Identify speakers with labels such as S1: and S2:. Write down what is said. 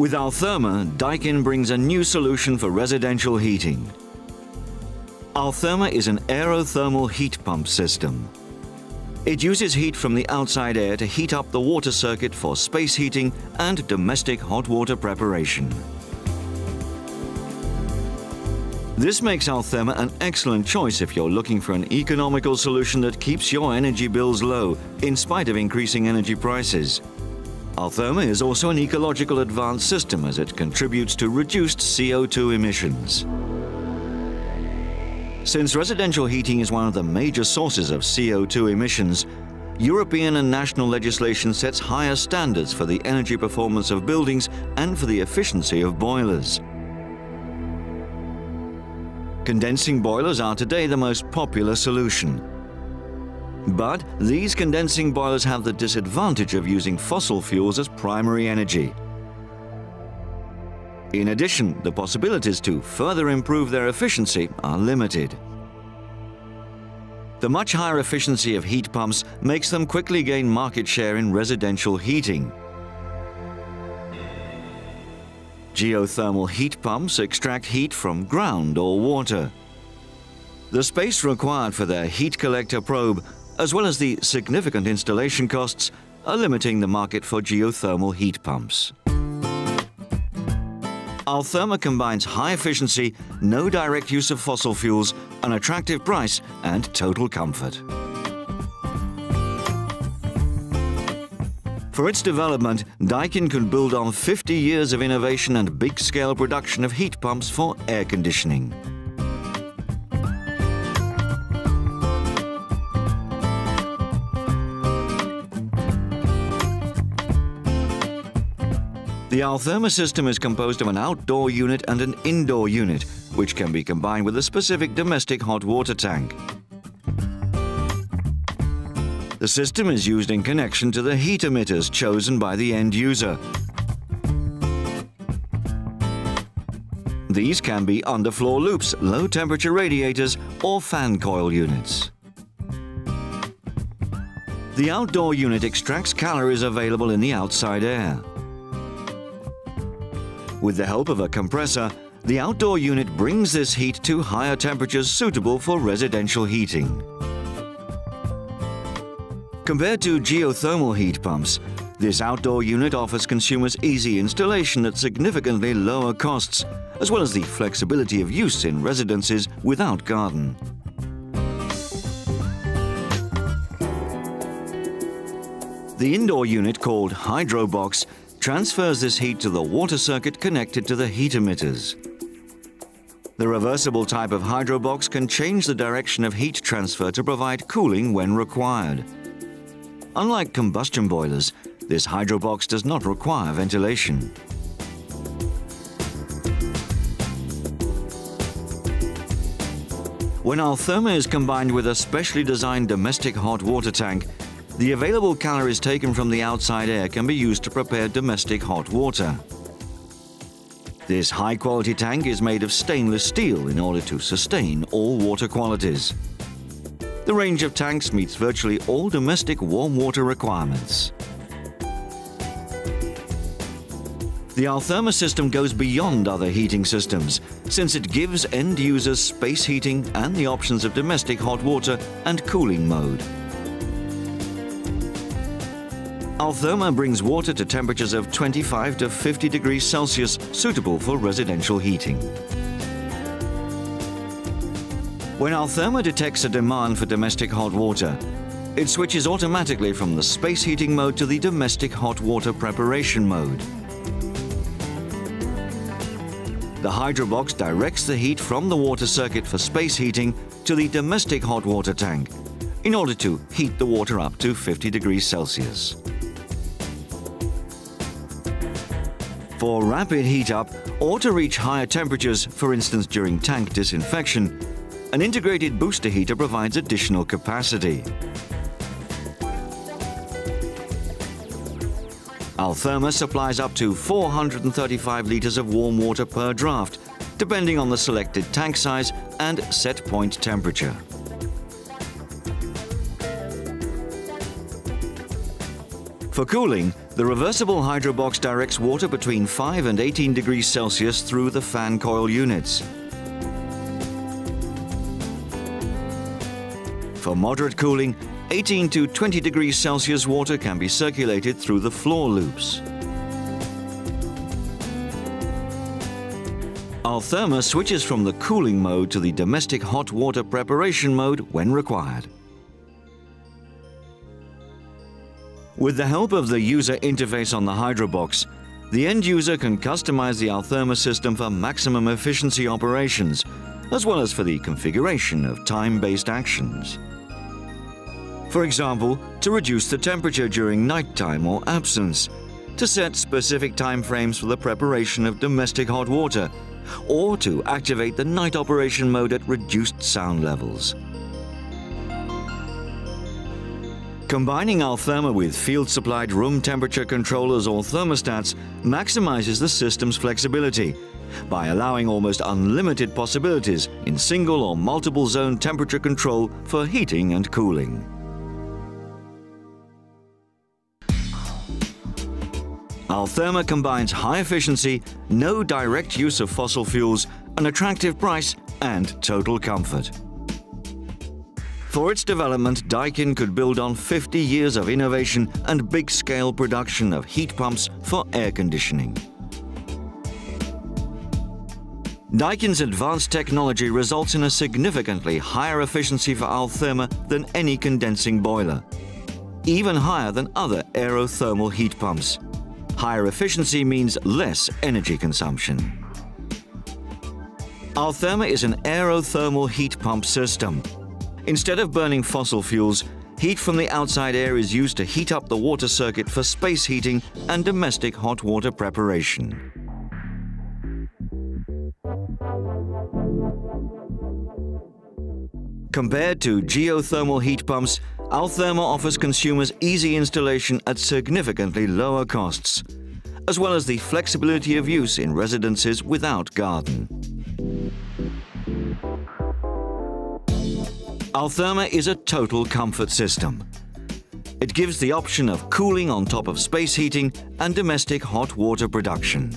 S1: With ALTHERMA, Daikin brings a new solution for residential heating. ALTHERMA is an aerothermal heat pump system. It uses heat from the outside air to heat up the water circuit for space heating and domestic hot water preparation. This makes ALTHERMA an excellent choice if you're looking for an economical solution that keeps your energy bills low in spite of increasing energy prices. ALTHERMA is also an ecological advanced system as it contributes to reduced CO2 emissions. Since residential heating is one of the major sources of CO2 emissions, European and national legislation sets higher standards for the energy performance of buildings and for the efficiency of boilers. Condensing boilers are today the most popular solution. But these condensing boilers have the disadvantage of using fossil fuels as primary energy. In addition, the possibilities to further improve their efficiency are limited. The much higher efficiency of heat pumps makes them quickly gain market share in residential heating. Geothermal heat pumps extract heat from ground or water. The space required for their heat collector probe, as well as the significant installation costs, are limiting the market for geothermal heat pumps. ALTHERMA combines high efficiency, no direct use of fossil fuels, an attractive price and total comfort. For its development, Daikin could build on 50 years of innovation and big-scale production of heat pumps for air conditioning. The ALTHERMA system is composed of an outdoor unit and an indoor unit, which can be combined with a specific domestic hot water tank. The system is used in connection to the heat emitters chosen by the end user. These can be underfloor loops, low-temperature radiators, or fan coil units. The outdoor unit extracts calories available in the outside air. With the help of a compressor, the outdoor unit brings this heat to higher temperatures suitable for residential heating. Compared to geothermal heat pumps, this outdoor unit offers consumers easy installation at significantly lower costs, as well as the flexibility of use in residences without garden. The indoor unit, called Hydrobox, transfers this heat to the water circuit connected to the heat emitters. The reversible type of Hydrobox can change the direction of heat transfer to provide cooling when required. Unlike combustion boilers, this Hydrobox does not require ventilation. When ALTHERMA is combined with a specially designed domestic hot water tank, the available calories taken from the outside air can be used to prepare domestic hot water. This high-quality tank is made of stainless steel in order to sustain all water qualities. The range of tanks meets virtually all domestic warm water requirements. The ALTHERMA system goes beyond other heating systems, since it gives end users space heating and the options of domestic hot water and cooling mode. ALTHERMA brings water to temperatures of 25 to 50 degrees Celsius, suitable for residential heating. When ALTHERMA detects a demand for domestic hot water, it switches automatically from the space heating mode to the domestic hot water preparation mode. The Hydrobox directs the heat from the water circuit for space heating to the domestic hot water tank in order to heat the water up to 50 degrees Celsius. For rapid heat up or to reach higher temperatures, for instance during tank disinfection, an integrated booster heater provides additional capacity. ALTHERMA supplies up to 435 liters of warm water per draft, depending on the selected tank size and set point temperature. For cooling, The reversible hydrobox directs water between 5 and 18 degrees Celsius through the fan coil units. For moderate cooling, 18 to 20 degrees Celsius water can be circulated through the floor loops. ALTHERMA switches from the cooling mode to the domestic hot water preparation mode when required. With the help of the user interface on the hydrobox, the end user can customize the ALTHERMA system for maximum efficiency operations, as well as for the configuration of time-based actions. For example, to reduce the temperature during nighttime or absence, to set specific time frames for the preparation of domestic hot water, or to activate the night operation mode at reduced sound levels. Combining ALTHERMA with field-supplied room temperature controllers or thermostats maximizes the system's flexibility by allowing almost unlimited possibilities in single or multiple zone temperature control for heating and cooling. ALTHERMA combines high efficiency, no direct use of fossil fuels, an attractive price and total comfort. For its development, Daikin could build on 50 years of innovation and big-scale production of heat pumps for air conditioning. Daikin's advanced technology results in a significantly higher efficiency for ALTHERMA than any condensing boiler, even higher than other aerothermal heat pumps. Higher efficiency means less energy consumption. ALTHERMA is an aerothermal heat pump system. Instead of burning fossil fuels, heat from the outside air is used to heat up the water circuit for space heating and domestic hot water preparation. Compared to geothermal heat pumps, ALTHERMA offers consumers easy installation at significantly lower costs, as well as the flexibility of use in residences without garden. ALTHERMA is a total comfort system. It gives the option of cooling on top of space heating and domestic hot water production.